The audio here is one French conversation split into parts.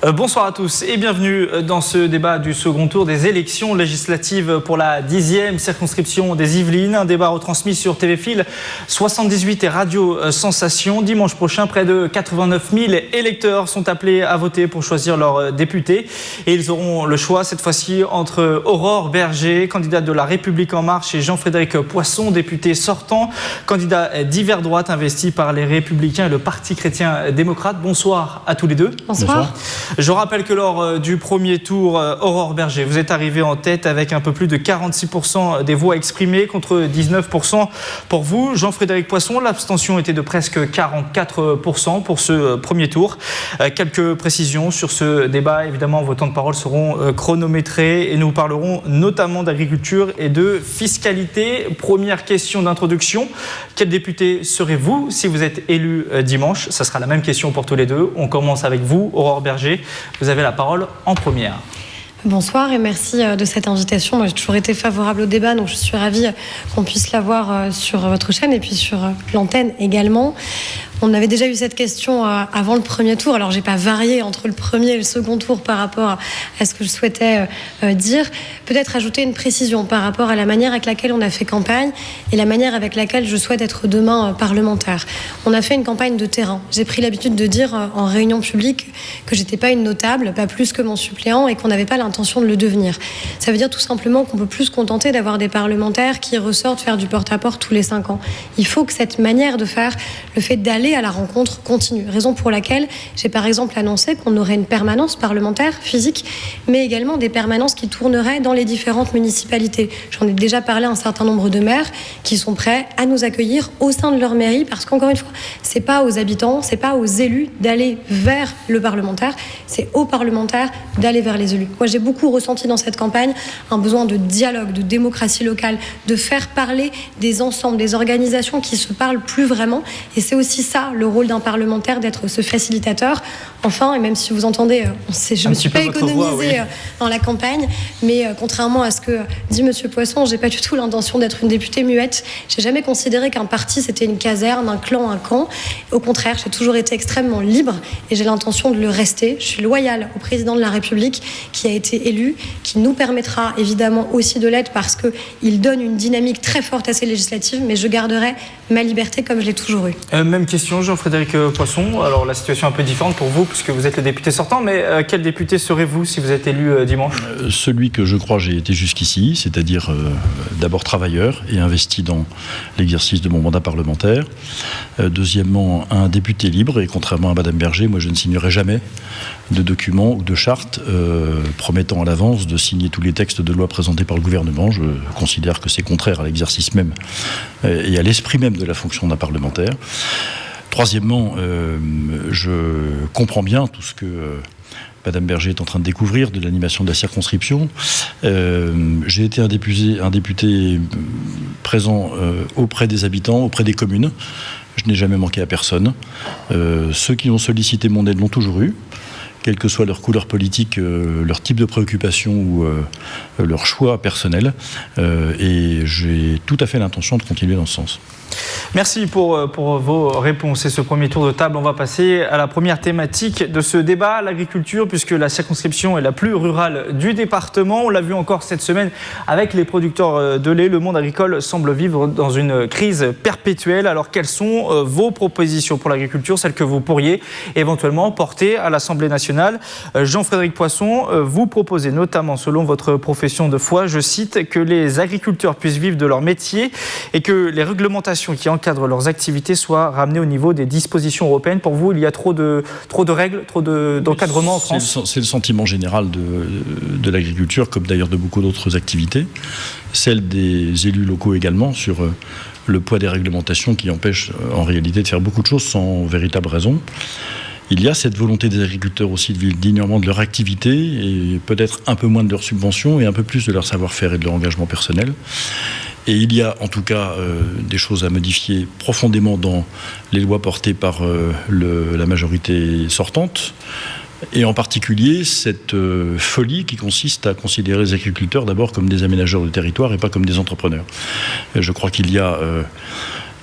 Bonsoir à tous et bienvenue dans ce débat du second tour des élections législatives pour la 10e circonscription des Yvelines. Un débat retransmis sur TV Fil 78 et Radio Sensation. Dimanche prochain, près de 89 000 électeurs sont appelés à voter pour choisir leurs députés. Et ils auront le choix cette fois-ci entre Aurore Berger, candidate de La République En Marche, et Jean-Frédéric Poisson, député sortant, candidat d'hiver droite investi par les Républicains et le Parti chrétien-démocrate. Bonsoir à tous les deux. Bonsoir. Je rappelle que lors du premier tour, Aurore Berger, vous êtes arrivée en tête avec un peu plus de 46% des voix exprimées contre 19% pour vous. Jean-Frédéric Poisson, l'abstention était de presque 44% pour ce premier tour. Quelques précisions sur ce débat. Évidemment, vos temps de parole seront chronométrés et nous parlerons notamment d'agriculture et de fiscalité. Première question d'introduction. Quel député serez-vous si vous êtes élu dimanche? Ça sera la même question pour tous les deux. On commence avec vous, Aurore Berger. Vous avez la parole en première. Bonsoir et merci de cette invitation. Moi, j'ai toujours été favorable au débat, donc je suis ravie qu'on puisse l'avoir sur votre chaîne et puis sur l'antenne également. On avait déjà eu cette question avant le premier tour, alors j'ai pas varié entre le premier et le second tour par rapport à ce que je souhaitais dire. Peut-être ajouter une précision par rapport à la manière avec laquelle on a fait campagne et la manière avec laquelle je souhaite être demain parlementaire. On a fait une campagne de terrain. J'ai pris l'habitude de dire en réunion publique que j'étais pas une notable, pas plus que mon suppléant, et qu'on n'avait pas l'intention de le devenir. Ça veut dire tout simplement qu'on peut plus se contenter d'avoir des parlementaires qui ressortent faire du porte-à-porte tous les 5 ans. Il faut que cette manière de faire, le fait d'aller à la rencontre continue. Raison pour laquelle j'ai par exemple annoncé qu'on aurait une permanence parlementaire physique, mais également des permanences qui tourneraient dans les différentes municipalités. J'en ai déjà parlé à un certain nombre de maires qui sont prêts à nous accueillir au sein de leur mairie, parce qu'encore une fois, c'est pas aux habitants, c'est pas aux élus d'aller vers le parlementaire, c'est aux parlementaires d'aller vers les élus. Moi, j'ai beaucoup ressenti dans cette campagne un besoin de dialogue, de démocratie locale, de faire parler des ensembles, des organisations qui se parlent plus vraiment, et c'est aussi ça le rôle d'un parlementaire, d'être ce facilitateur. Enfin, et même si vous entendez, je ne me suis pas économisée dans la campagne, mais contrairement à ce que dit Monsieur Poisson, j'ai pas du tout l'intention d'être une députée muette. J'ai jamais considéré qu'un parti c'était une caserne, un clan, un camp. Au contraire, j'ai toujours été extrêmement libre et j'ai l'intention de le rester. Je suis loyale au président de la République qui a été élu, qui nous permettra évidemment aussi de l'être parce qu'il donne une dynamique très forte à ces législatives, mais je garderai ma liberté comme je l'ai toujours eue. Même question, Jean-Frédéric Poisson. Alors la situation est un peu différente pour vous puisque vous êtes le député sortant, mais quel député serez-vous si vous êtes élu dimanche? Celui que je crois j'ai été jusqu'ici, c'est-à-dire d'abord travailleur et investi dans l'exercice de mon mandat parlementaire. Deuxièmement, un député libre, et contrairement à Madame Berger, moi je ne signerai jamais de documents ou de chartes promettant à l'avance de signer tous les textes de loi présentés par le gouvernement. Je considère que c'est contraire à l'exercice même et à l'esprit même de la fonction d'un parlementaire. Troisièmement, je comprends bien tout ce que Madame Berger est en train de découvrir de l'animation de la circonscription. J'ai été un député présent auprès des habitants, auprès des communes. Je n'ai jamais manqué à personne. Ceux qui ont sollicité mon aide l'ont toujours eu, quelle que soit leur couleur politique, leur type de préoccupation ou leur choix personnel. Et j'ai tout à fait l'intention de continuer dans ce sens. Merci pour vos réponses et ce premier tour de table. On va passer à la première thématique de ce débat, l'agriculture, puisque la circonscription est la plus rurale du département. On l'a vu encore cette semaine avec les producteurs de lait. Le monde agricole semble vivre dans une crise perpétuelle. Alors quelles sont vos propositions pour l'agriculture, celles que vous pourriez éventuellement porter à l'Assemblée nationale? Jean-Frédéric Poisson, vous proposez notamment, selon votre profession de foi, je cite, que les agriculteurs puissent vivre de leur métier et que les réglementations qui encadrent leurs activités soient ramenées au niveau des dispositions européennes. Pour vous, il y a trop de règles, trop d'encadrement en France? C'est le sentiment général de l'agriculture, comme d'ailleurs de beaucoup d'autres activités. Celle des élus locaux également, sur le poids des réglementations qui empêchent en réalité de faire beaucoup de choses sans véritable raison. Il y a cette volonté des agriculteurs aussi de vivre dignement de leur activité et peut-être un peu moins de leurs subventions et un peu plus de leur savoir-faire et de leur engagement personnel. Et il y a en tout cas des choses à modifier profondément dans les lois portées par la majorité sortante. Et en particulier cette folie qui consiste à considérer les agriculteurs d'abord comme des aménageurs de territoire et pas comme des entrepreneurs. Je crois qu'il y a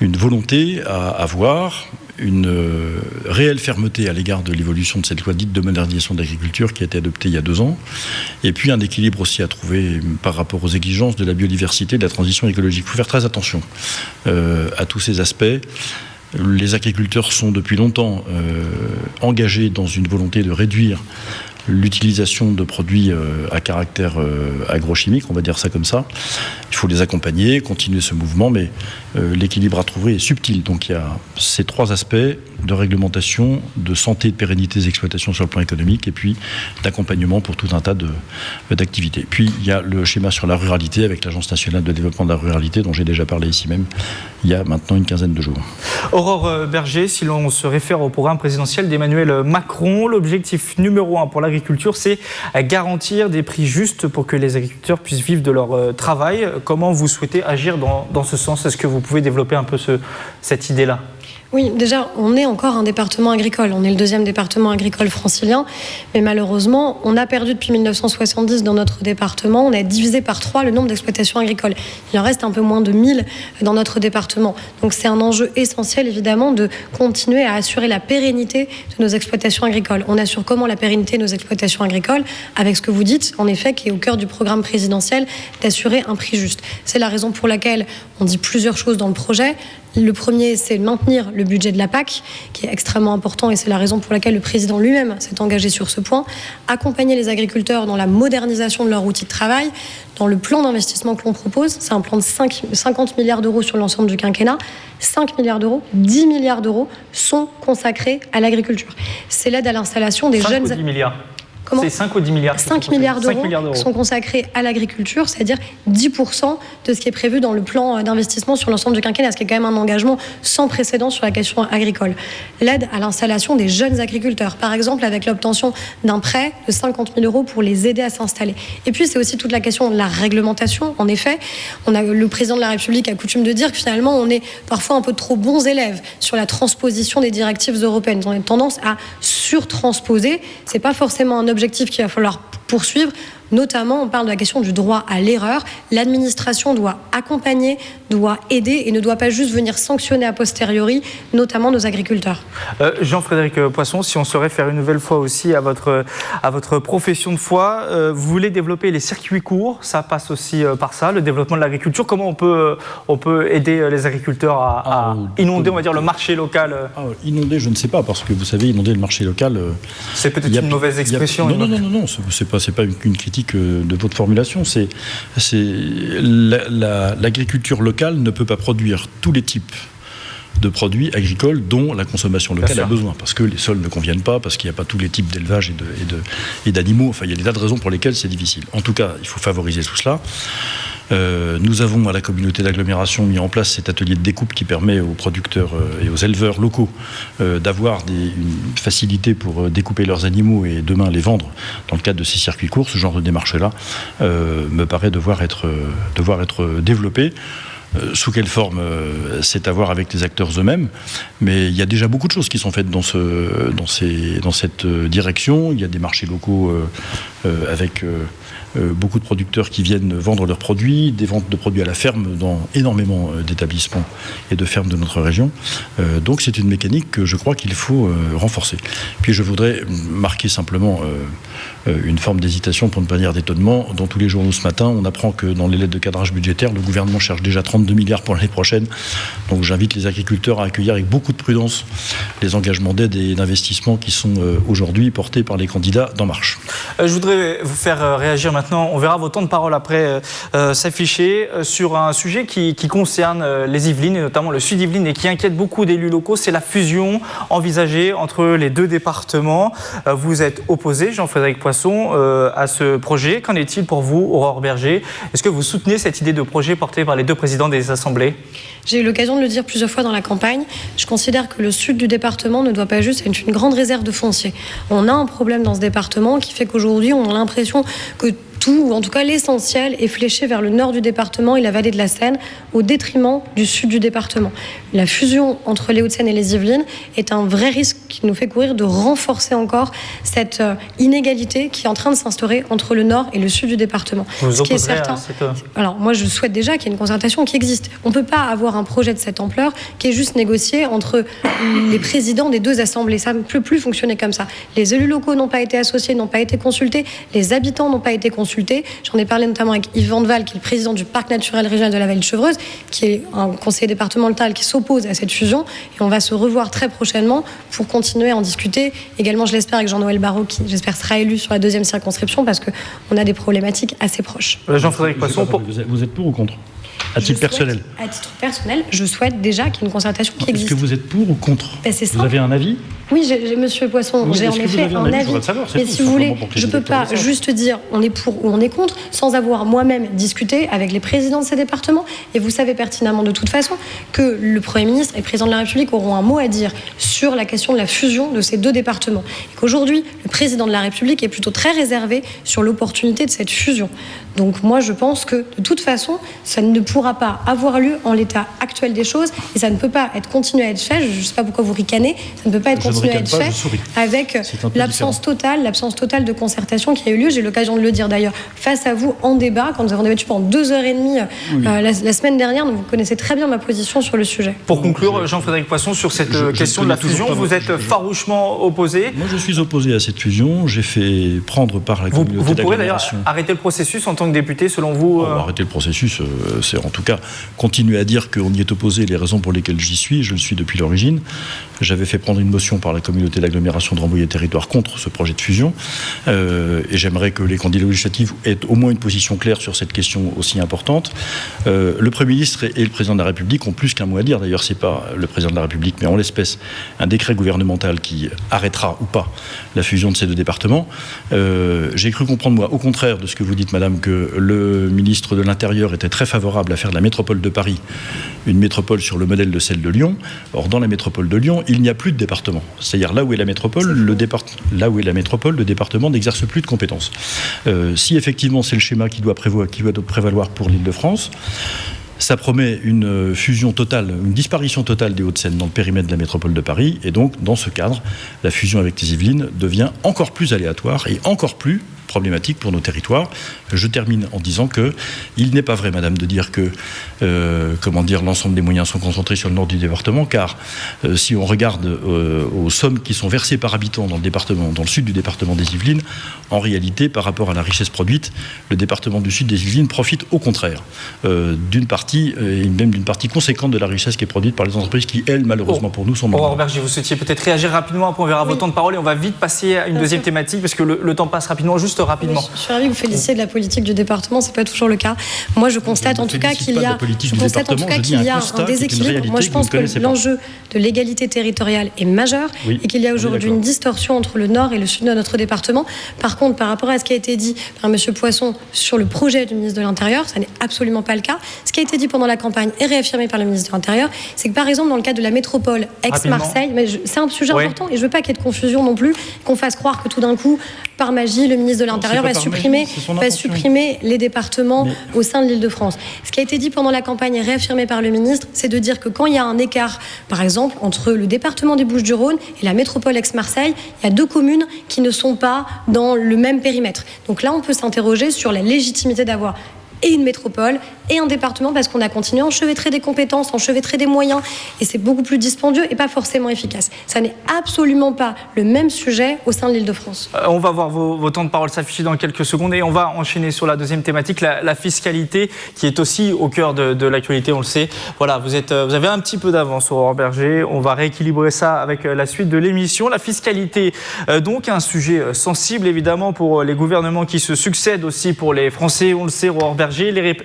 une volonté à avoir une réelle fermeté à l'égard de l'évolution de cette loi dite de modernisation de l'agriculture qui a été adoptée il y a 2 ans, et puis un équilibre aussi à trouver par rapport aux exigences de la biodiversité, de la transition écologique. Il faut faire très attention à tous ces aspects. Les agriculteurs sont depuis longtemps engagés dans une volonté de réduire l'utilisation de produits à caractère agrochimique, on va dire ça comme ça. Il faut les accompagner, continuer ce mouvement, mais l'équilibre à trouver est subtil. Donc il y a ces 3 aspects de réglementation, de santé et de pérennité des exploitations sur le plan économique, et puis d'accompagnement pour tout un tas d'activités. Puis il y a le schéma sur la ruralité avec l'Agence nationale de développement de la ruralité, dont j'ai déjà parlé ici même, il y a maintenant une quinzaine de jours. Aurore Berger, si l'on se réfère au programme présidentiel d'Emmanuel Macron, l'objectif numéro 1 pour l'agriculture, c'est garantir des prix justes pour que les agriculteurs puissent vivre de leur travail. Comment vous souhaitez agir dans ce sens? Est-ce que vous pouvez développer un peu cette idée-là? Oui, déjà, on est encore un département agricole. On est le 2e département agricole francilien. Mais malheureusement, on a perdu depuis 1970 dans notre département. On a divisé par 3 le nombre d'exploitations agricoles. Il en reste un peu moins de 1000 dans notre département. Donc c'est un enjeu essentiel, évidemment, de continuer à assurer la pérennité de nos exploitations agricoles. On assure comment la pérennité de nos exploitations agricoles? Avec ce que vous dites, en effet, qui est au cœur du programme présidentiel, d'assurer un prix juste. C'est la raison pour laquelle on dit plusieurs choses dans le projet. Le premier, c'est maintenir le budget de la PAC, qui est extrêmement important, et c'est la raison pour laquelle le président lui-même s'est engagé sur ce point. Accompagner les agriculteurs dans la modernisation de leur outil de travail. Dans le plan d'investissement que l'on propose, c'est un plan de 50 milliards d'euros sur l'ensemble du quinquennat. 5 milliards d'euros, 10 milliards d'euros sont consacrés à l'agriculture. C'est l'aide à l'installation des 5 jeunes... ou 10 milliards. Comment ? C'est 5 ou 10 milliards. 5 milliards d'euros sont consacrés à l'agriculture, c'est-à-dire 10% de ce qui est prévu dans le plan d'investissement sur l'ensemble du quinquennat, ce qui est quand même un engagement sans précédent sur la question agricole. L'aide à l'installation des jeunes agriculteurs, par exemple avec l'obtention d'un prêt de 50 000 euros pour les aider à s'installer. Et puis c'est aussi toute la question de la réglementation. En effet, le président de la République a coutume de dire que finalement on est parfois un peu trop bons élèves sur la transposition des directives européennes. On a tendance à surtransposer. C'est pas forcément un objectif qu'il va falloir poursuivre. Notamment, on parle de la question du droit à l'erreur. L'administration doit accompagner, doit aider et ne doit pas juste venir sanctionner a posteriori, notamment nos agriculteurs. Jean-Frédéric Poisson, si on se réfère une nouvelle fois aussi à votre profession de foi, vous voulez développer les circuits courts, ça passe aussi par ça, le développement de l'agriculture. Comment on peut aider les agriculteurs à inonder, on va dire, le marché local? Inonder, je ne sais pas, parce que vous savez, inonder le marché local... c'est peut-être une mauvaise expression. Non, c'est pas une critique de votre formulation. L'agriculture locale ne peut pas produire tous les types de produits agricoles dont la consommation locale a besoin, parce que les sols ne conviennent pas, parce qu'il n'y a pas tous les types d'élevage et d'animaux. Enfin, il y a des tas de raisons pour lesquelles c'est difficile. En tout cas, il faut favoriser tout cela. Nous avons à la communauté d'agglomération mis en place cet atelier de découpe qui permet aux producteurs et aux éleveurs locaux d'avoir une facilité pour découper leurs animaux et demain les vendre dans le cadre de ces circuits courts. Ce genre de démarche-là me paraît devoir être développé. Sous quelle forme, c'est à voir avec les acteurs eux-mêmes, mais il y a déjà beaucoup de choses qui sont faites dans cette direction. Il y a des marchés locaux avec beaucoup de producteurs qui viennent vendre leurs produits, des ventes de produits à la ferme dans énormément d'établissements et de fermes de notre région. Donc c'est une mécanique que je crois qu'il faut renforcer. Puis je voudrais marquer simplement une forme d'hésitation, pour ne pas dire d'étonnement. Dans tous les journaux ce matin, on apprend que dans les lettres de cadrage budgétaire, le gouvernement cherche déjà 32 milliards pour l'année prochaine. Donc j'invite les agriculteurs à accueillir avec beaucoup de prudence les engagements d'aide et d'investissement qui sont aujourd'hui portés par les candidats d'En Marche. Je voudrais vous faire réagir maintenant. On verra vos temps de parole après s'afficher sur un sujet qui concerne les Yvelines, et notamment le sud Yvelines, et qui inquiète beaucoup d'élus locaux. C'est la fusion envisagée entre les 2 départements. Vous êtes opposé, Jean-Frédéric Poisson, à ce projet. Qu'en est-il pour vous, Aurore Berger? Est-ce que vous soutenez cette idée de projet portée par les 2 présidents des assemblées? J'ai eu l'occasion de le dire plusieurs fois dans la campagne. Je considère que le sud du département ne doit pas juste être une grande réserve de foncier. On a un problème dans ce département qui fait qu'aujourd'hui, on a l'impression que tout, ou en tout cas l'essentiel, est fléché vers le nord du département et la vallée de la Seine, au détriment du sud du département. La fusion entre les Hauts-de-Seine et les Yvelines est un vrai risque qui nous fait courir de renforcer encore cette inégalité qui est en train de s'instaurer entre le nord et le sud du département. Vous Ce qui est certain. Alors moi je souhaite déjà qu'il y ait une concertation qui existe. On ne peut pas avoir un projet de cette ampleur qui est juste négocié entre les présidents des deux assemblées. Ça ne peut plus fonctionner comme ça. Les élus locaux n'ont pas été associés, n'ont pas été consultés, les habitants n'ont pas été consultés. J'en ai parlé notamment avec Yves Vandeval, qui est le président du parc naturel régional de la Vallée de Chevreuse, qui est un conseiller départemental qui s'oppose à cette fusion, et on va se revoir très prochainement pour continuer à en discuter. Également, je l'espère, avec Jean-Noël Barrot, qui j'espère sera élu sur la 2e circonscription, parce qu'on a des problématiques assez proches. Jean-Frédéric Poisson, vous êtes pour ou contre ? À titre personnel. À titre personnel, je souhaite déjà qu'il y ait une concertation qui existe. Est-ce que vous êtes pour ou contre ? Vous avez un avis ? Oui, Monsieur Poisson, j'ai en effet un avis. Mais si vous voulez, je ne peux pas juste dire on est pour ou on est contre sans avoir moi-même discuté avec les présidents de ces départements. Et vous savez pertinemment de toute façon que le Premier ministre et le Président de la République auront un mot à dire sur la question de la fusion de ces deux départements. Et qu'aujourd'hui, le Président de la République est plutôt très réservé sur l'opportunité de cette fusion. Donc moi, je pense que de toute façon, ça ne pourra pas avoir lieu en l'état actuel des choses et ça ne peut pas être continué à être fait. Je ne sais pas pourquoi vous ricanez. Ça ne peut pas être continué à être fait avec l'absence totale de concertation qui a eu lieu. J'ai eu l'occasion de le dire d'ailleurs face à vous en débat, quand nous avons débattu pendant 2h30 la semaine dernière. Donc vous connaissez très bien ma position sur le sujet. Pour conclure, Jean-Frédéric Poisson, sur cette question de la fusion, vous êtes farouchement opposé. Moi, je suis opposé à cette fusion. J'ai fait prendre par la communauté d'agglomération. Vous pourrez d'ailleurs arrêter le processus en tant que député, selon vous Arrêter le processus, c'est en tout cas continuer à dire qu'on y est opposé. Les raisons pour lesquelles j'y suis, je le suis depuis l'origine. J'avais fait prendre une motion par la communauté d'agglomération de Rambouillet Territoire contre ce projet de fusion. Et j'aimerais que les candidats législatifs aient au moins une position claire sur cette question aussi importante. Le Premier ministre et le Président de la République ont plus qu'un mot à dire. D'ailleurs, c'est pas le Président de la République, mais en l'espèce, un décret gouvernemental qui arrêtera ou pas la fusion de ces deux départements. J'ai cru comprendre, moi, au contraire de ce que vous dites, Madame, que le ministre de l'Intérieur était très favorable à faire de la métropole de Paris une métropole sur le modèle de celle de Lyon. Or, dans la métropole de Lyon, il n'y a plus de département. C'est-à-dire là où est la métropole, le département n'exerce plus de compétences. Si effectivement c'est le schéma qui doit prévaloir pour l'Île-de-France, ça promet une fusion totale, une disparition totale des Hauts-de-Seine dans le périmètre de la métropole de Paris. Et donc, dans ce cadre, la fusion avec les Yvelines devient encore plus aléatoire et encore plus problématique pour nos territoires. Je termine en disant que il n'est pas vrai, Madame, de dire que l'ensemble des moyens sont concentrés sur le nord du département, car si on regarde aux sommes qui sont versées par habitant dans le sud du département des Yvelines, en réalité, par rapport à la richesse produite, le département du sud des Yvelines profite au contraire d'une partie, et même d'une partie conséquente de la richesse qui est produite par les entreprises qui, elles, malheureusement pour nous, sont mortes. Aurore Berger, vous souhaitiez peut-être réagir rapidement, après on verra vos temps de parole et on va vite passer à une deuxième thématique parce que le temps passe rapidement. Juste rapidement. Oui, je suis ravie que vous féliciez de la politique du département, c'est pas toujours le cas. Moi, je constate en tout cas qu'il y a un déséquilibre. Moi, je pense que l'enjeu de l'égalité territoriale est majeur et qu'il y a aujourd'hui une distorsion entre le nord et le sud de notre département. Par contre, par rapport à ce qui a été dit par M. Poisson sur le projet du ministre de l'Intérieur, ça n'est absolument pas le cas. Ce qui a été dit pendant la campagne et réaffirmé par le ministre de l'Intérieur, c'est que par exemple, dans le cadre de la métropole Aix-Marseille, c'est un sujet important et je veux pas qu'il y ait de confusion non plus, qu'on fasse croire que tout d'un coup, par magie, le ministre de l'Intérieur va supprimer les départements au sein de l'Île-de-France. Ce qui a été dit pendant la campagne et réaffirmé par le ministre, c'est de dire que quand il y a un écart, par exemple, entre le département des Bouches-du-Rhône et la métropole Aix-Marseille, il y a deux communes qui ne sont pas dans le même périmètre. Donc là, on peut s'interroger sur la légitimité d'avoir et une métropole et un département parce qu'on a continué à enchevêtrer des compétences, enchevêtrer des moyens et c'est beaucoup plus dispendieux et pas forcément efficace. Ça n'est absolument pas le même sujet au sein de l'Île-de-France. On va voir vos temps de parole s'afficher dans quelques secondes et on va enchaîner sur la deuxième thématique, la fiscalité qui est aussi au cœur de l'actualité, on le sait. Voilà, vous avez un petit peu d'avance, Aurore Berger. On va rééquilibrer ça avec la suite de l'émission. La fiscalité, donc un sujet sensible évidemment pour les gouvernements qui se succèdent, aussi pour les Français, on le sait, Aurore Berger.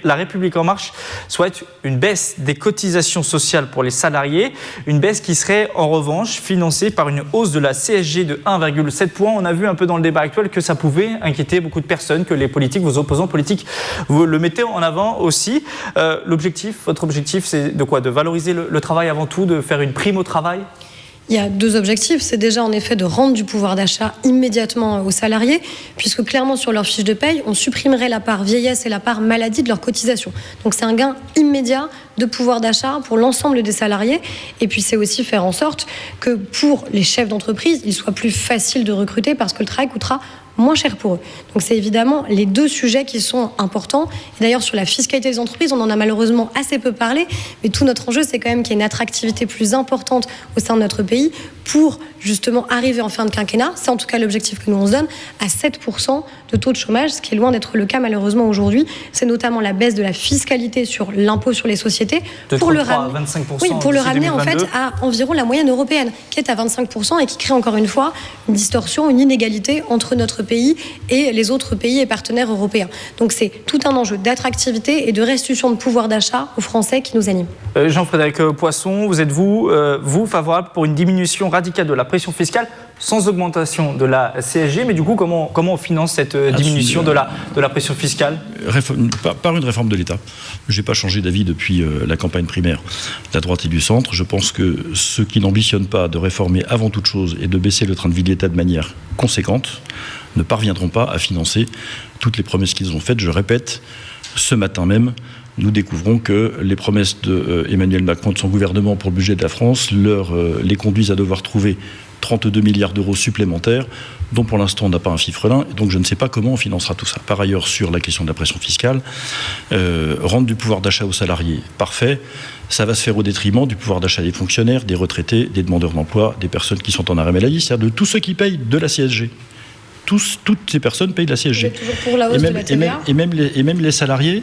La République En Marche souhaite une baisse des cotisations sociales pour les salariés, une baisse qui serait en revanche financée par une hausse de la CSG de 1,7 points. On a vu un peu dans le débat actuel que ça pouvait inquiéter beaucoup de personnes, que les politiques, vos opposants politiques, vous le mettez en avant aussi. Votre objectif, c'est de quoi ? De valoriser le travail avant tout, de faire une prime au travail ? Il y a 2 objectifs. C'est déjà en effet de rendre du pouvoir d'achat immédiatement aux salariés, puisque clairement sur leur fiche de paye, on supprimerait la part vieillesse et la part maladie de leur cotisation. Donc c'est un gain immédiat de pouvoir d'achat pour l'ensemble des salariés. Et puis c'est aussi faire en sorte que pour les chefs d'entreprise, il soit plus facile de recruter parce que le travail coûtera moins cher pour eux. Donc c'est évidemment les 2 sujets qui sont importants. Et d'ailleurs sur la fiscalité des entreprises, on en a malheureusement assez peu parlé, mais tout notre enjeu c'est quand même qu'il y ait une attractivité plus importante au sein de notre pays pour justement arriver en fin de quinquennat, c'est en tout cas l'objectif que nous on se donne, à 7% de taux de chômage, ce qui est loin d'être le cas malheureusement aujourd'hui. C'est notamment la baisse de la fiscalité sur l'impôt sur les sociétés de pour 33 à 25%. Oui, pour le ramener 2022. en fait à environ la moyenne européenne, qui est à 25% et qui crée encore une fois une distorsion, une inégalité entre notre pays et les autres pays et partenaires européens. Donc c'est tout un enjeu d'attractivité et de restitution de pouvoir d'achat aux Français qui nous anime. Jean-Frédéric Poisson, vous êtes-vous favorable pour une diminution radicale de la pression fiscale sans augmentation de la CSG, mais du coup, comment on finance cette diminution de la pression fiscale ? Par une réforme de l'État. Je n'ai pas changé d'avis depuis la campagne primaire de la droite et du centre. Je pense que ceux qui n'ambitionnent pas de réformer avant toute chose et de baisser le train de vie de l'État de manière conséquente ne parviendront pas à financer toutes les promesses qu'ils ont faites. Je répète, ce matin même, nous découvrons que les promesses d'Emmanuel Macron et de son gouvernement pour le budget de la France les conduisent à devoir trouver 32 milliards d'euros supplémentaires, dont pour l'instant on n'a pas un fifrelin, et donc je ne sais pas comment on financera tout ça. Par ailleurs, sur la question de la pression fiscale, rendre du pouvoir d'achat aux salariés, parfait, ça va se faire au détriment du pouvoir d'achat des fonctionnaires, des retraités, des demandeurs d'emploi, des personnes qui sont en arrêt maladie, c'est-à-dire de tous ceux qui payent de la CSG. Toutes ces personnes payent de la CSG. Toujours pour la hausse de la TVA. Et même les salariés,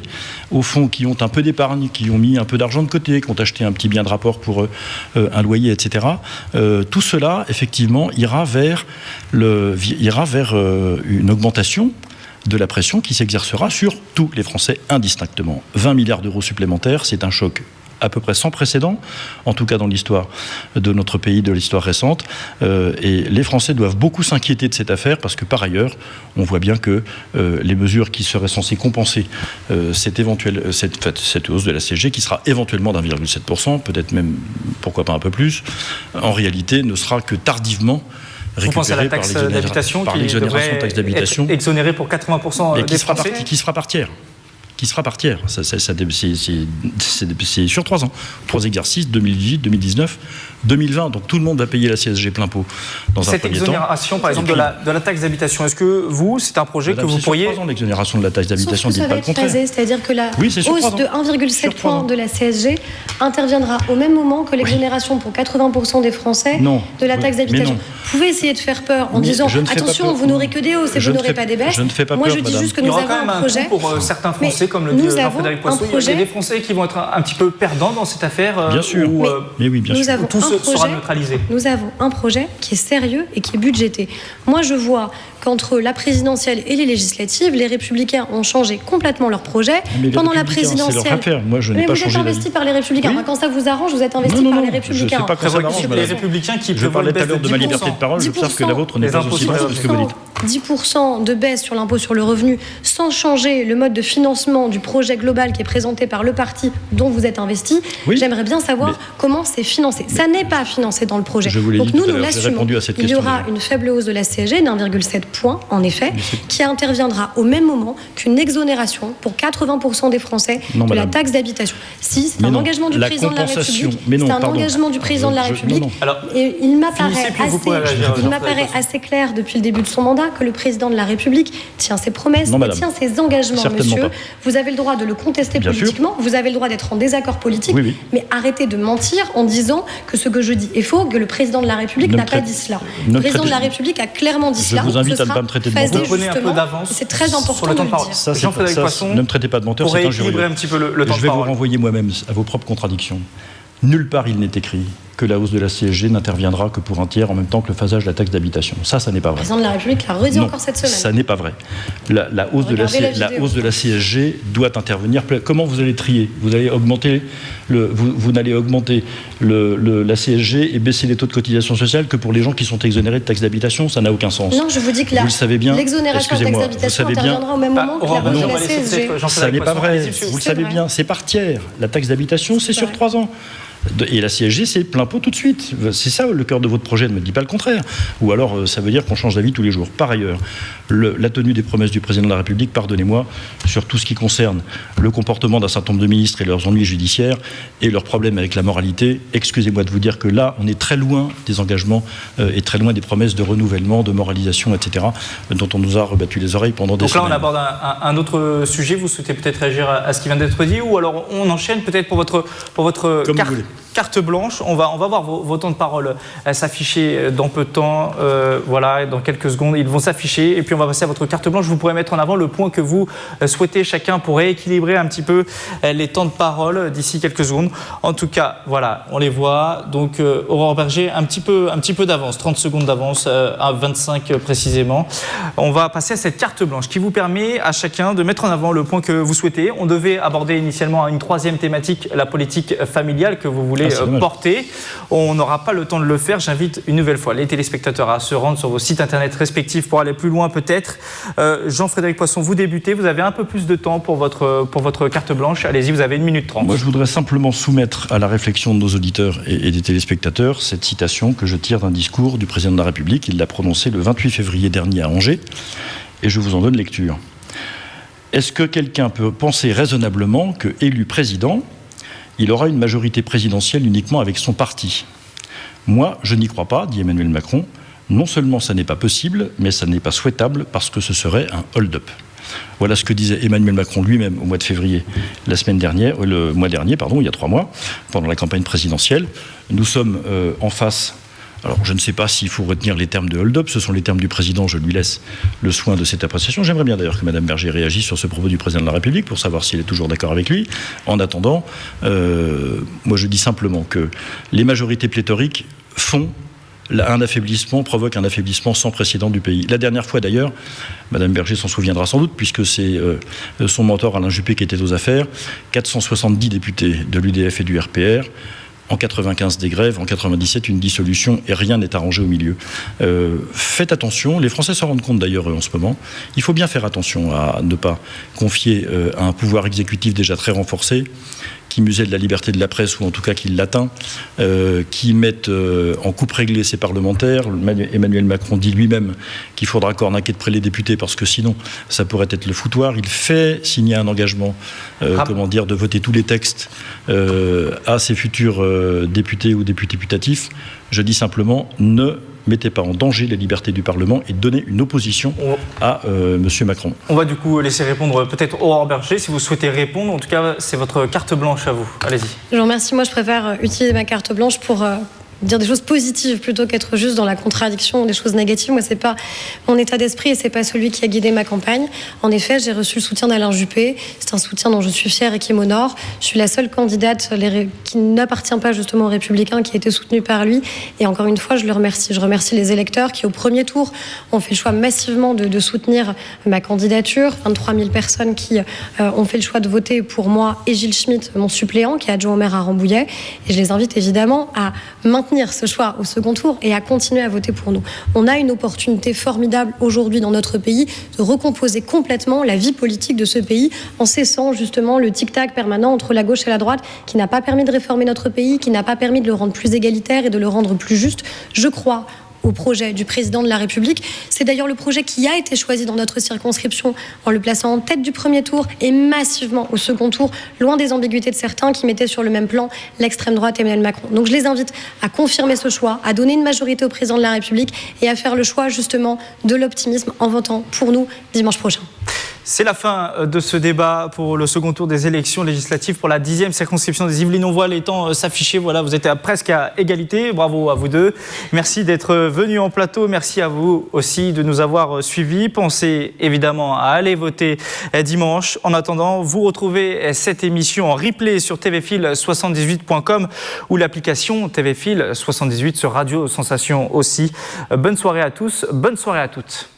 au fond, qui ont un peu d'épargne, qui ont mis un peu d'argent de côté, qui ont acheté un petit bien de rapport pour un loyer, etc. Tout cela, effectivement, ira vers une augmentation de la pression qui s'exercera sur tous les Français indistinctement. 20 milliards d'euros supplémentaires, c'est un choc à peu près sans précédent, en tout cas dans l'histoire de notre pays, de l'histoire récente. Et les Français doivent beaucoup s'inquiéter de cette affaire parce que par ailleurs, on voit bien que les mesures qui seraient censées compenser cette hausse de la CSG, qui sera éventuellement d'1,7%, peut-être même, pourquoi pas un peu plus, en réalité ne sera que tardivement vous pensez à la taxe d'habitation qui devrait être exonérée pour 80% des Français qui se fera par tiers. C'est sur 3 ans. 3 exercices, 2018, 2019, 2020. Donc tout le monde va payer la CSG plein pot dans un premier temps. Cette exonération, par exemple, de la taxe d'habitation, est-ce que c'est un projet que vous pourriez... C'est sur 3 ans l'exonération de la taxe d'habitation, dites pas le contraire. C'est-à-dire que la hausse de 1,7 point de la CSG interviendra au même moment que l'exonération pour 80% des Français de la taxe d'habitation. Vous pouvez essayer de faire peur en disant attention, vous n'aurez que des hausses et vous n'aurez pas des baisses. Je ne fais pas peur, moi je dis juste que nous avons un projet. Pour certains Français, comme le dit Jean-Frédéric Poisson, il y a des Français qui vont être un petit peu perdants dans cette affaire. Bien sûr. Mais oui, bien sûr. Tout sera neutralisé. Nous avons un projet qui est sérieux et qui est budgété. Moi, je vois qu'entre la présidentielle et les législatives, les Républicains ont changé complètement leur projet. Pendant la présidentielle, c'est leur affaire. Moi, je n'ai pas changé. Vous êtes investi par les Républicains. Oui. Quand ça vous arrange, vous êtes investi par les Républicains. Je ne sais pas quand ça m'arrange. Les Républicains qui je parlais tout à l'heure de ma liberté de parole. J'observe que la vôtre n'est pas aussi basse que ce que vous dites. 10% de baisse sur l'impôt sur le revenu sans changer le mode de financement du projet global qui est présenté par le parti dont vous êtes investi. Oui, j'aimerais bien savoir comment c'est financé. Ça n'est pas financé dans le projet. Donc nous l'assumons. Il y aura une faible hausse de la CSG d'1,7 point, en effet, qui interviendra au même moment qu'une exonération pour 80% des Français de la taxe d'habitation. Si, c'est un engagement du président de la République. C'est un engagement du président de la République. Et il m'apparaît assez clair depuis le début de son mandat que le président de la République tient ses promesses et tient ses engagements, monsieur. Vous avez le droit de le contester politiquement, vous avez le droit d'être en désaccord politique, mais arrêtez de mentir en disant que ce que je dis est faux, que le président de la République n'a pas dit cela. Le président de la République a clairement dit cela. Je vous invite à ne pas me traiter de menteur. Vous prenez un peu d'avance. C'est très important de le dire. Jean-Frédéric Poisson, ne me traitez pas de menteur, c'est injurieux. un petit peu le temps de parole. Je vais vous renvoyer moi-même à vos propres contradictions. Nulle part il n'est écrit que la hausse de la CSG n'interviendra que pour un tiers en même temps que le phasage de la taxe d'habitation. Ça n'est pas vrai. Le président de la République l'a redit encore cette semaine. Ça n'est pas vrai. La hausse de la CSG doit intervenir. Comment vous allez trier ? Vous allez augmenter vous n'allez augmenter la CSG et baisser les taux de cotisation sociale que pour les gens qui sont exonérés de taxe d'habitation. Ça n'a aucun sens. Non, je vous dis que l'exonération de taxe d'habitation interviendra au même moment que la hausse de la CSG. Ça n'est pas vrai. Vous le savez bien. C'est par tiers. La taxe d'habitation, c'est sur 3 ans. Et la CSG, c'est plein pot tout de suite. C'est ça le cœur de votre projet, ne me dis pas le contraire. Ou alors, ça veut dire qu'on change d'avis tous les jours. Par ailleurs, la tenue des promesses du président de la République, pardonnez-moi, sur tout ce qui concerne le comportement d'un certain nombre de ministres et leurs ennuis judiciaires et leurs problèmes avec la moralité, excusez-moi de vous dire que là, on est très loin des engagements et très loin des promesses de renouvellement, de moralisation, etc., dont on nous a rebattu les oreilles pendant des semaines. Donc là, on aborde un autre sujet. Vous souhaitez peut-être réagir à ce qui vient d'être dit, ou alors on enchaîne peut-être pour votre carte blanche. On va voir vos temps de parole s'afficher dans peu de temps. Voilà, dans quelques secondes, ils vont s'afficher. Et puis, on va passer à votre carte blanche. Vous pourrez mettre en avant le point que vous souhaitez chacun pour rééquilibrer un petit peu les temps de parole d'ici quelques secondes. En tout cas, voilà, on les voit. Donc, Aurore Bergé, un petit peu d'avance, 30 secondes d'avance, à 25 précisément. On va passer à cette carte blanche qui vous permet à chacun de mettre en avant le point que vous souhaitez. On devait aborder initialement une troisième thématique, la politique familiale que vous voulez porter. On n'aura pas le temps de le faire. J'invite une nouvelle fois les téléspectateurs à se rendre sur vos sites internet respectifs pour aller plus loin peut-être. Jean-Frédéric Poisson, vous débutez. Vous avez un peu plus de temps pour votre carte blanche. Allez-y, vous avez 1 minute 30. Moi, je voudrais simplement soumettre à la réflexion de nos auditeurs et des téléspectateurs cette citation que je tire d'un discours du président de la République. Il l'a prononcé le 28 février dernier à Angers. Et je vous en donne lecture. Est-ce que quelqu'un peut penser raisonnablement que, élu président, il aura une majorité présidentielle uniquement avec son parti ? Moi, je n'y crois pas, dit Emmanuel Macron. Non seulement ça n'est pas possible, mais ça n'est pas souhaitable parce que ce serait un hold-up. Voilà ce que disait Emmanuel Macron lui-même au mois de février, le mois dernier, il y a 3 mois, pendant la campagne présidentielle. Nous sommes en face. Alors, je ne sais pas s'il faut retenir les termes de hold-up, ce sont les termes du président, je lui laisse le soin de cette appréciation. J'aimerais bien d'ailleurs que Mme Bergé réagisse sur ce propos du président de la République pour savoir s'il est toujours d'accord avec lui. En attendant, moi je dis simplement que les majorités pléthoriques provoquent un affaiblissement sans précédent du pays. La dernière fois d'ailleurs, Mme Bergé s'en souviendra sans doute, puisque c'est son mentor Alain Juppé qui était aux affaires, 470 députés de l'UDF et du RPR, en 95 des grèves, en 97 une dissolution et rien n'est arrangé au milieu. Faites attention, les Français s'en rendent compte d'ailleurs en ce moment, il faut bien faire attention à ne pas confier à un pouvoir exécutif déjà très renforcé, qui muselle la liberté de la presse ou en tout cas qui l'atteint, qui mette en coupe réglée ses parlementaires. Emmanuel Macron dit lui-même qu'il faudra cornaquer de près les députés parce que sinon ça pourrait être le foutoir. Il fait signer un engagement de voter tous les textes à ses futurs députés ou députés putatifs. Je dis simplement, ne mettez pas en danger les libertés du Parlement et donnez une opposition à M. Macron. On va du coup laisser répondre peut-être Aurore Bergé, si vous souhaitez répondre. En tout cas, c'est votre carte blanche à vous. Allez-y. Je vous remercie. Moi, je préfère utiliser ma carte blanche pour dire des choses positives plutôt qu'être juste dans la contradiction, des choses négatives. Moi, c'est pas mon état d'esprit et c'est pas celui qui a guidé ma campagne. En effet, j'ai reçu le soutien d'Alain Juppé. C'est un soutien dont je suis fière et qui m'honore. Je suis la seule candidate qui n'appartient pas justement aux Républicains qui a été soutenue par lui. Et encore une fois, je le remercie. Je remercie les électeurs qui, au premier tour, ont fait le choix massivement de soutenir ma candidature. 23 000 personnes qui ont fait le choix de voter pour moi et Gilles Schmitt, mon suppléant, qui est adjoint au maire à Rambouillet. Et je les invite évidemment à maintenir ce choix au second tour et à continuer à voter pour nous. On a une opportunité formidable aujourd'hui dans notre pays de recomposer complètement la vie politique de ce pays en cessant justement le tic-tac permanent entre la gauche et la droite qui n'a pas permis de réformer notre pays, qui n'a pas permis de le rendre plus égalitaire et de le rendre plus juste. Je crois au projet du président de la République. C'est d'ailleurs le projet qui a été choisi dans notre circonscription en le plaçant en tête du premier tour et massivement au second tour, loin des ambiguïtés de certains qui mettaient sur le même plan l'extrême droite et Emmanuel Macron. Donc je les invite à confirmer ce choix, à donner une majorité au président de la République et à faire le choix justement de l'optimisme en votant pour nous dimanche prochain. C'est la fin de ce débat pour le second tour des élections législatives pour la 10e circonscription des Yvelines. On voit les temps s'afficher. Voilà, vous êtes presque à égalité. Bravo à vous deux. Merci d'être venus en plateau. Merci à vous aussi de nous avoir suivis. Pensez évidemment à aller voter dimanche. En attendant, vous retrouvez cette émission en replay sur tvfil78.com ou l'application TVFil78 sur Radio Sensation aussi. Bonne soirée à tous. Bonne soirée à toutes.